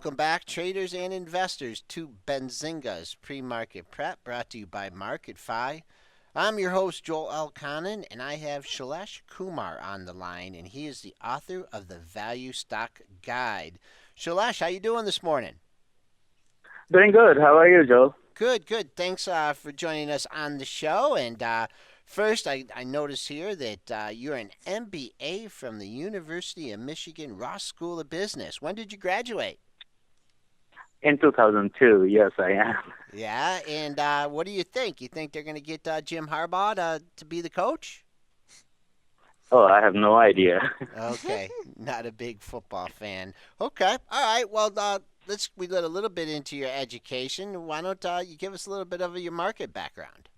welcome back, traders and investors, to Benzinga's pre-market prep, brought to you by MarketFi. I'm your host, Joel L. Connon, and I have Shailesh Kumar on the line, and he is the author of the Value Stock Guide. Shailesh, how you doing this morning? Doing good. How are you, Joe? Good, good. Thanks for joining us on the show. And first, I notice here that you're an MBA from the University of Michigan Ross School of Business. When did you graduate? In 2002, yes, I am. Yeah, and what do you think? You think they're going to get Jim Harbaugh to be the coach? Oh, I have no idea. Okay, not a big football fan. Okay, all right. Well, we let a little bit into your education. Why don't you give us a little bit of your market background?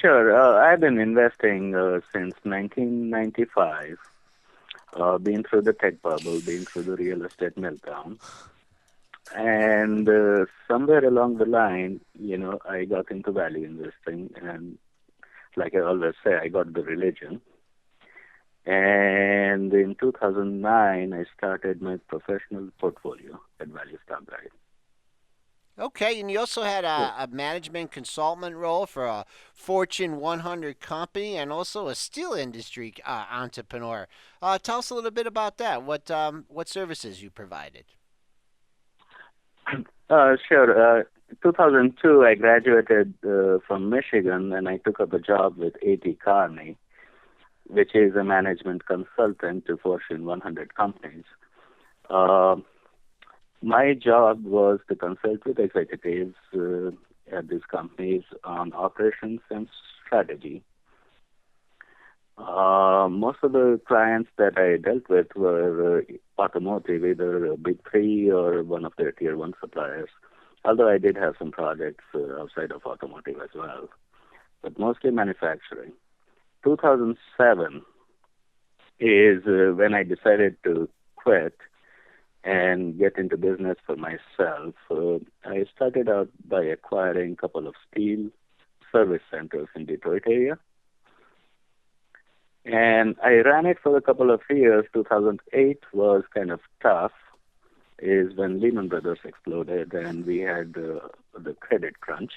Sure. I've been investing since 1995. Been through the tech bubble, been through the real estate meltdown, and somewhere along the line, I got into value investing, and like I always say, I got the religion. And in 2009, I started my professional portfolio at Value Stock Guide. Okay, and you also had a management consultant role for a Fortune 100 company and also a steel industry entrepreneur. Tell us a little bit about that. What services you provided? Sure. 2002, I graduated from Michigan and I took up a job with A.T. Kearney, which is a management consultant to Fortune 100 companies. Uh, my job was to consult with executives at these companies on operations and strategy. Most of the clients that I dealt with were automotive, either a big three or one of their tier one suppliers. Although I did have some projects outside of automotive as well, but mostly manufacturing. 2007 is when I decided to quit and get into business for myself. I started out by acquiring a couple of steel service centers in Detroit area. And I ran it for a couple of years. 2008 was kind of tough, is when Lehman Brothers exploded and we had the credit crunch.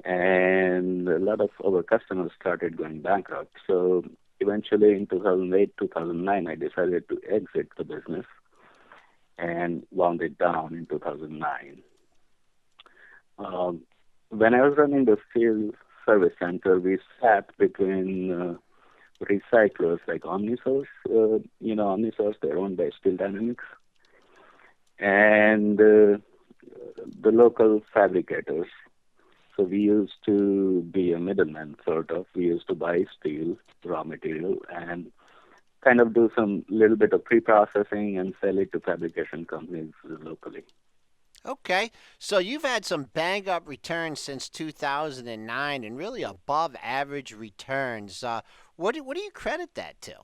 And a lot of our customers started going bankrupt. So eventually in 2008, 2009, I decided to exit the business and wound it down in 2009. Um, when I was running the steel service center, we sat between recyclers like Omnisource. Omnisource, they're owned by Steel Dynamics, and the local fabricators. So we used to be a middleman, sort of. We used to buy steel, raw material, and kind of do some little bit of pre-processing and sell it to fabrication companies locally. Okay, so you've had some bang up returns since 2009 and really above average returns. What do you credit that to?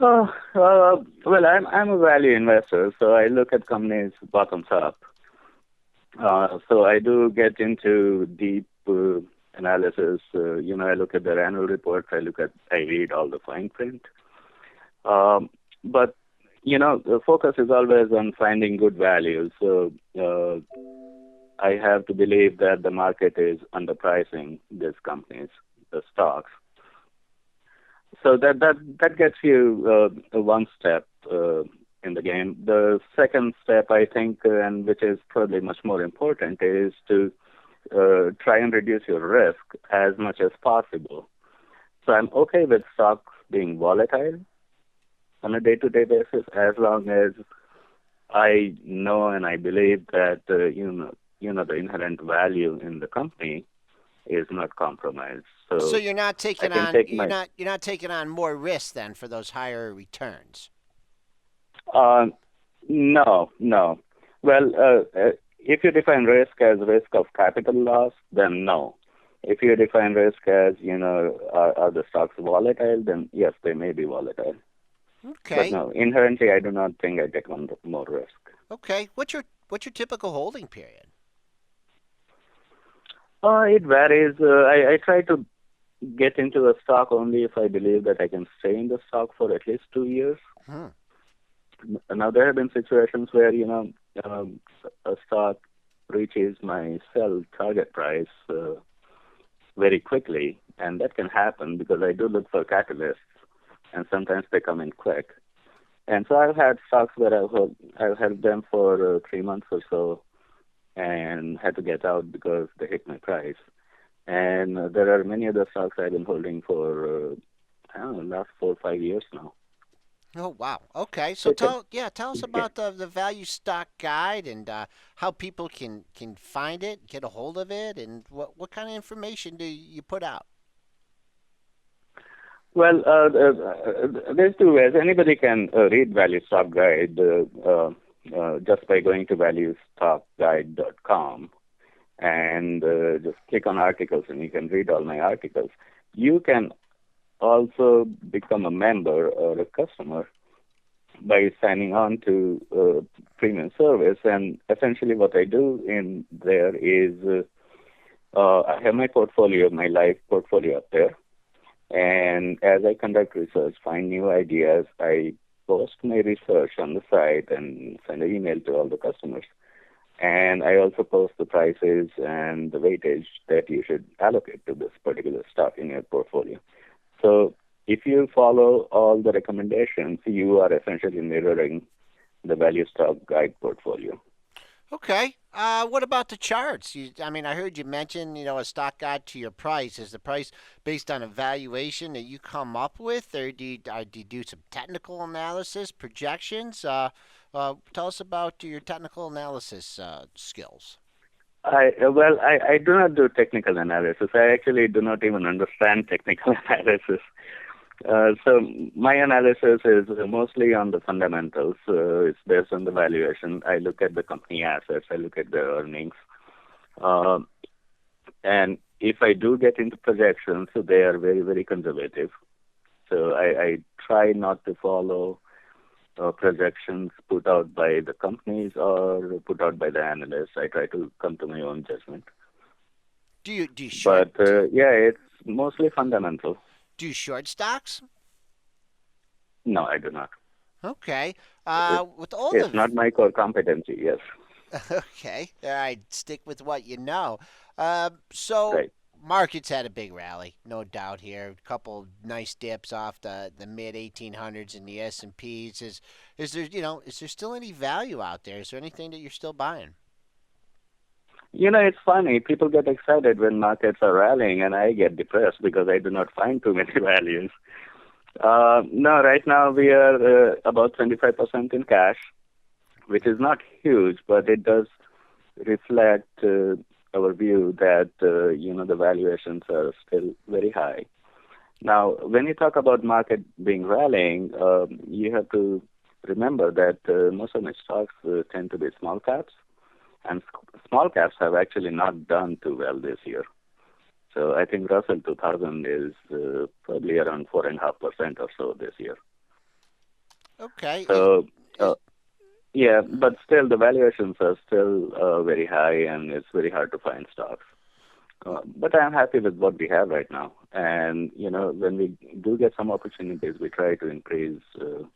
Well, I'm a value investor, so I look at companies bottoms up. So I do get into deep analysis. I look at their annual reports. I read all the fine print. But the focus is always on finding good values. So I have to believe that the market is underpricing these companies, the stocks. So that gets you one step in the game. The second step, I think, and which is probably much more important, is to try and reduce your risk as much as possible. So I'm okay with stocks being volatile on a day-to-day basis as long as I know and I believe that the inherent value in the company is not compromised. So So you're not I taking can on take my you're not taking on more risk then for those higher returns. uh, no, no. Well, if you define risk as risk of capital loss, then no. If you define risk as, are the stocks volatile, then yes, they may be volatile. But Okay, no, inherently, I do not think I take on more risk. okay. What's your typical holding period? It varies. I try to get into a stock only if I believe that I can stay in the stock for at least 2 years. Hmm. Now there have been situations where um, a stock reaches my sell target price very quickly, and that can happen because I do look for catalysts, and sometimes they come in quick. And so I've had stocks where I've held them for 3 months or so, and had to get out because they hit my price. And there are many other stocks I've been holding for I don't know, last 4 or 5 years now. Oh wow. Okay. So So it can, tell us yeah. about the value stock guide and how people can find it, get a hold of it, and what kind of information do you put out? Well, there's two ways. Anybody can read Value Stock Guide just by going to valuestockguide.com and just click on articles, and you can read all my articles. You can also become a member or a customer by signing on to premium service. And essentially, what I do in there is I have my portfolio, my live portfolio up there. And as I conduct research, find new ideas, I post my research on the site and send an email to all the customers. And I also post the prices and the weightage that you should allocate to this particular stock in your portfolio. So if you follow all the recommendations, you are essentially mirroring the value stock guide portfolio. Okay. What about the charts? I mean, I heard you mention, a stock guide to your price. Is the price based on a valuation that you come up with, or do you do some technical analysis, projections? Tell us about your technical analysis skills. I do not do technical analysis. I actually do not even understand technical analysis. So my analysis is mostly on the fundamentals. It's based on the valuation. I look at the company assets. I look at their earnings. Uh, and if I do get into projections, so they are very, very conservative. So I try not to follow projections put out by the companies or put out by the analysts. I try to come to my own judgment. Do you short But yeah, it's mostly fundamental. do you short stocks? No, I do not. Okay. It, With all it's the not my core competency. Yes, Okay. All right. Stick with what you know. So right. markets had a big rally, no doubt here. A couple nice dips off the mid 1800s in the S&Ps. Is there, is there still any value out there? Is there anything that you're still buying? It's funny. People get excited when markets are rallying, and I get depressed because I do not find too many values. No, right now we are about 25% in cash, which is not huge, but it does reflect our view that the valuations are still very high. Now, when you talk about market being rallying, you have to remember that most of my stocks tend to be small caps, and small caps have actually not done too well this year. So I think Russell 2000 is probably around 4.5% or so this year. Okay. So uh, Is yeah, but still the valuations are still very high, and it's very hard to find stocks. But I'm happy with what we have right now. And when we do get some opportunities, we try to increase the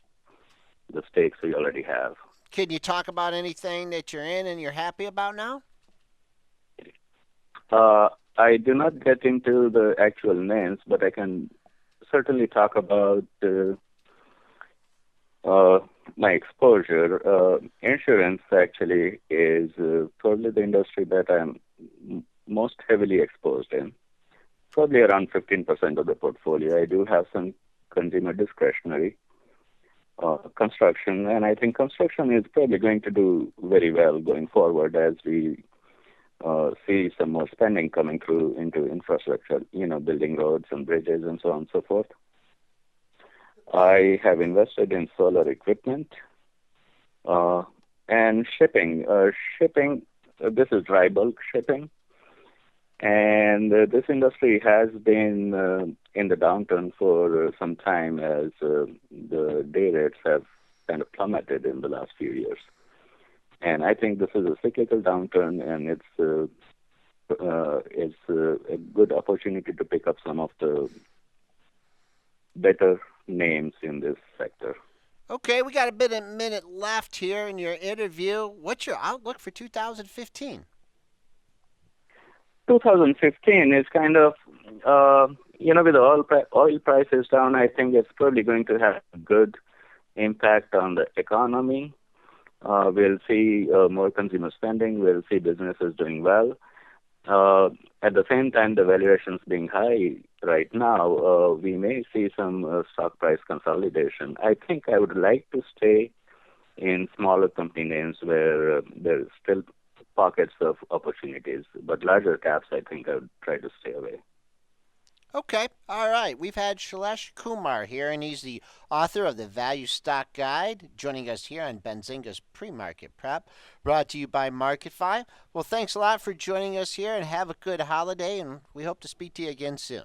stakes we already have. can you talk about anything that you're in and you're happy about now? Uh, I do not get into the actual names, but I can certainly talk about uh, my exposure. Insurance actually is probably the industry that I'm most heavily exposed in. Probably around 15% of the portfolio. I do have some consumer discretionary construction, and I think construction is probably going to do very well going forward as we see some more spending coming through into infrastructure, building roads and bridges and so on and so forth. I have invested in solar equipment uh, and shipping. This is dry bulk shipping. And this industry has been in the downturn for some time as the day rates have kind of plummeted in the last few years. And I think this is a cyclical downturn, and it's a good opportunity to pick up some of the better names in this sector. Okay, we got a bit a minute left here in your interview. What's your outlook for 2015? 2015 is kind of, with oil prices down, I think it's probably going to have a good impact on the economy. We'll see more consumer spending. We'll see businesses doing well. Uh, at the same time, the valuations being high right now, we may see some stock price consolidation. I think I would like to stay in smaller company names where there's still pockets of opportunities, but larger caps, I think I would try to stay away. Okay, all right. We've had Shailesh Kumar here, and he's the author of the Value Stock Guide, joining us here on Benzinga's Pre-Market Prep, brought to you by Market5. Well, thanks a lot for joining us here, and have a good holiday, and we hope to speak to you again soon.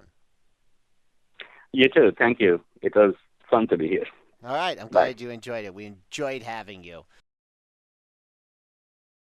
You too. Thank you. It was fun to be here. All right, I'm Bye. glad you enjoyed it. We enjoyed having you.